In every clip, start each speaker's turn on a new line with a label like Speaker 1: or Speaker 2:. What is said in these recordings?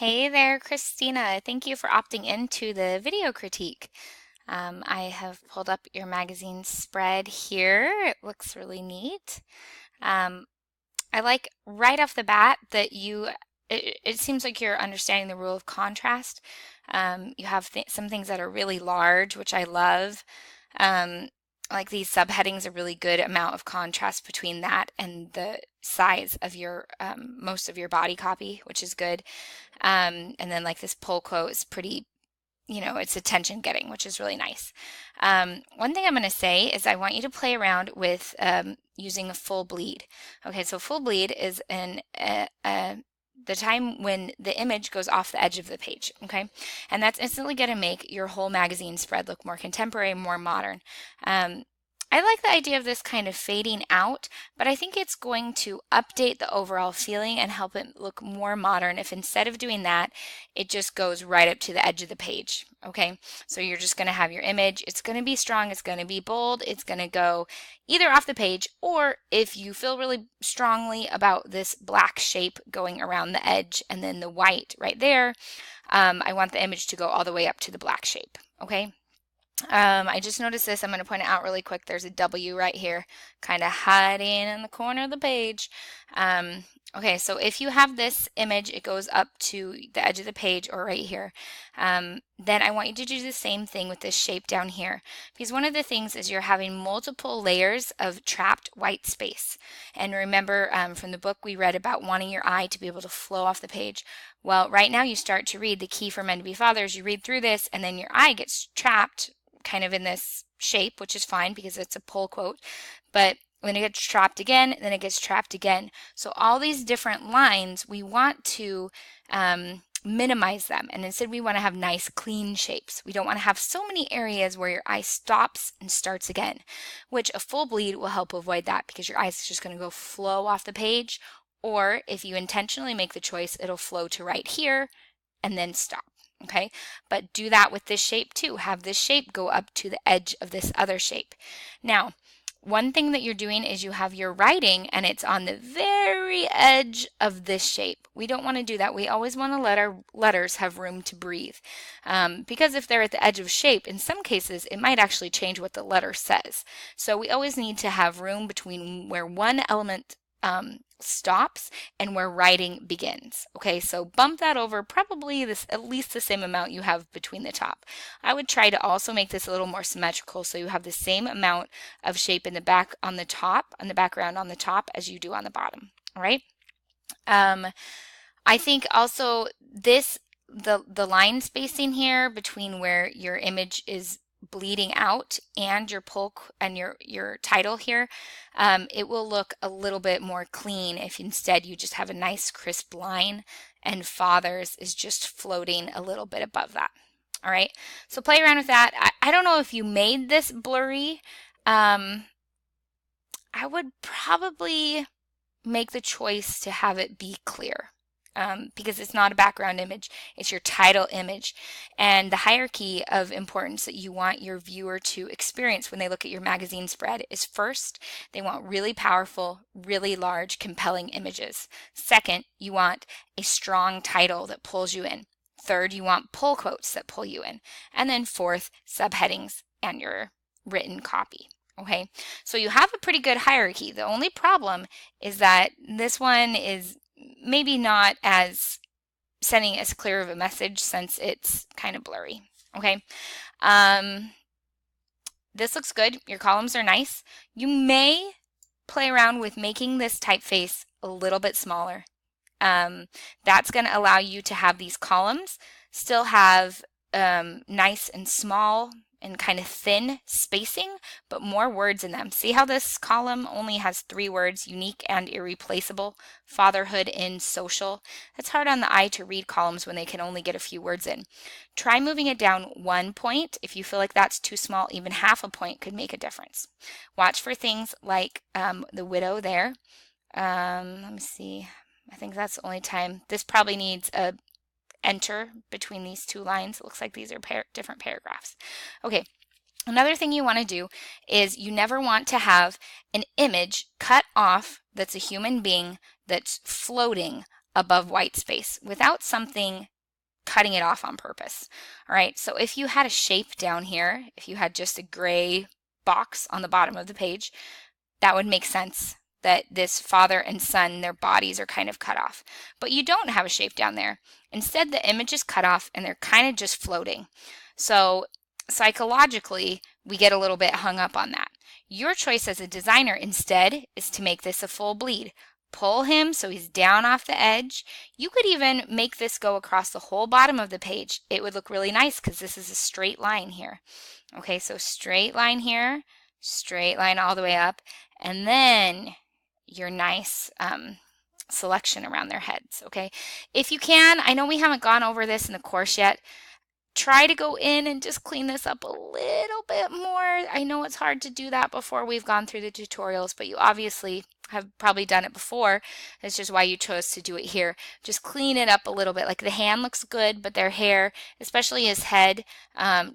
Speaker 1: Hey there, Christina. Thank you for opting into the video critique. I have pulled up your magazine spread here. It looks really neat. Um, I like right off the bat that it seems like you're understanding the rule of contrast. You have some things that are really large, which I love. Um, like these subheadings, a really good amount of contrast between that and the size of your most of your body copy, which is good. And then like this pull quote is pretty, it's attention getting, which is really nice. One thing I'm going to say is I want you to play around with using a full bleed. Okay, so full bleed is the time when the image goes off the edge of the page, okay? And that's instantly going to make your whole magazine spread look more contemporary, more modern. Um, I like the idea of this kind of fading out, but I think it's going to update the overall feeling and help it look more modern if instead of doing that, it just goes right up to the edge of the page. Okay, so you're just going to have your image. It's going to be strong, it's going to be bold, it's going to go either off the page, or if you feel really strongly about this black shape going around the edge and then the white right there, I want the image to go all the way up to the black shape. Okay. I just noticed this. I'm going to point it out really quick. There's a W right here, kind of hiding in the corner of the page. Okay, so if you have this image, it goes up to the edge of the page or right here. Then I want you to do the same thing with this shape down here. Because one of the things is you're having multiple layers of trapped white space. And remember from the book we read about wanting your eye to be able to flow off the page. Well, right now you start to read the key for men to be fathers. You read through this and then your eye gets trapped kind of in this shape, which is fine because it's a pull quote. But when it gets trapped again, then it gets trapped again. So all these different lines, we want to minimize them. And instead we want to have nice clean shapes. We don't want to have so many areas where your eye stops and starts again, which a full bleed will help avoid that because your eye is just going to go flow off the page. Or if you intentionally make the choice, it'll flow to right here and then stop. Okay, but do that with this shape too. Have this shape go up to the edge of this other shape. Now, one thing that you're doing is you have your writing and it's on the very edge of this shape. We don't want to do that. We always want to let our letters have room to breathe. Because if they're at the edge of shape, in some cases, it might actually change what the letter says. So we always need to have room between where one element stops and where writing begins. Okay, so bump that over probably at least the same amount you have between the top. I would try to also make this a little more symmetrical so you have the same amount of shape in the back on the top, on the background on the top as you do on the bottom. All right. I think also the line spacing here between where your image is bleeding out and your and your title here, it will look a little bit more clean if instead you just have a nice crisp line and fathers is just floating a little bit above that. All right, so play around with that. I don't know if you made this blurry. I would probably make the choice to have it be clear. Because it's not a background image, it's your title image. And the hierarchy of importance that you want your viewer to experience when they look at your magazine spread is first, they want really powerful, really large, compelling images. Second, you want a strong title that pulls you in. Third, you want pull quotes that pull you in. And then fourth, subheadings and your written copy. Okay, so you have a pretty good hierarchy. The only problem is that this one is maybe not as sending as clear of a message since it's kind of blurry. Okay. This looks good. Your columns are nice. You may play around with making this typeface a little bit smaller. That's going to allow you to have these columns still have nice and small and kind of thin spacing, but more words in them. See how this column only has 3 words, unique and irreplaceable, fatherhood in social. It's hard on the eye to read columns when they can only get a few words in. Try moving it down 1 point. If you feel like that's too small, even half a point could make a difference. Watch for things like the widow there. Let me see. I think that's the only time. This probably needs a enter between these 2 lines. It looks like these are different paragraphs. Okay, another thing you want to do is you never want to have an image cut off that's a human being that's floating above white space without something cutting it off on purpose. All right, so if you had a shape down here, if you had just a gray box on the bottom of the page, that would make sense that this father and son, their bodies are kind of cut off. But you don't have a shape down there. Instead, the image is cut off and they're kind of just floating. So psychologically, we get a little bit hung up on that. Your choice as a designer instead is to make this a full bleed. Pull him so he's down off the edge. You could even make this go across the whole bottom of the page. It would look really nice because this is a straight line here. Okay, so straight line here, straight line all the way up, and then your nice selection around their heads. Okay, if you can, I know we haven't gone over this in the course yet, try to go in and just clean this up a little bit more. I know it's hard to do that before we've gone through the tutorials, but you obviously have probably done it before. That's just why you chose to do it here. Just clean it up a little bit. Like the hand looks good, but their hair, especially his head,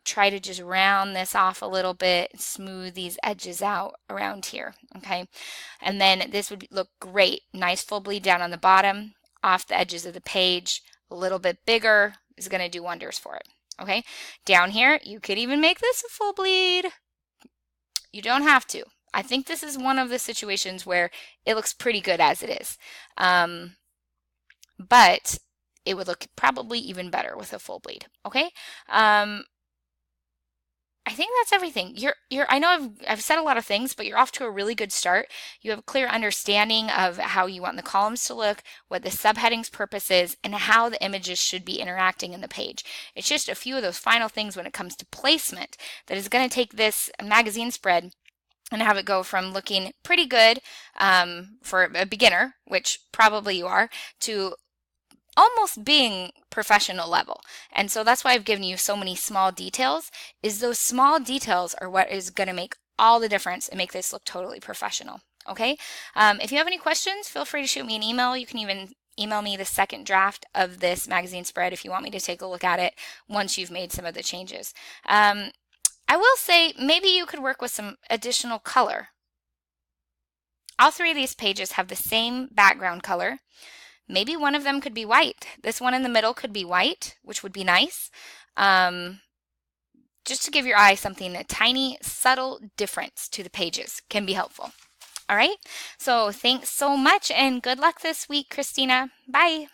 Speaker 1: try to just round this off a little bit, smooth these edges out around here, okay? And then this would look great. Nice full bleed down on the bottom, off the edges of the page, a little bit bigger is going to do wonders for it. Okay, down here, you could even make this a full bleed. You don't have to. I think this is one of the situations where it looks pretty good as it is. But it would look probably even better with a full bleed. Okay, I think that's everything. I know I've said a lot of things, but you're off to a really good start. You have a clear understanding of how you want the columns to look, what the subheading's purpose is, and how the images should be interacting in the page. It's just a few of those final things when it comes to placement that is going to take this magazine spread and have it go from looking pretty good for a beginner, which probably you are, to almost being professional level. And so that's why I've given you so many small details, is those small details are what is going to make all the difference and make this look totally professional. Okay? If you have any questions, feel free to shoot me an email. You can even email me the second draft of this magazine spread if you want me to take a look at it once you've made some of the changes. I will say maybe you could work with some additional color. All three of these pages have the same background color. Maybe one of them could be white. This one in the middle could be white, which would be nice. Just to give your eye something, a tiny, subtle difference to the pages can be helpful. All right, so thanks so much and good luck this week, Kristina. Bye.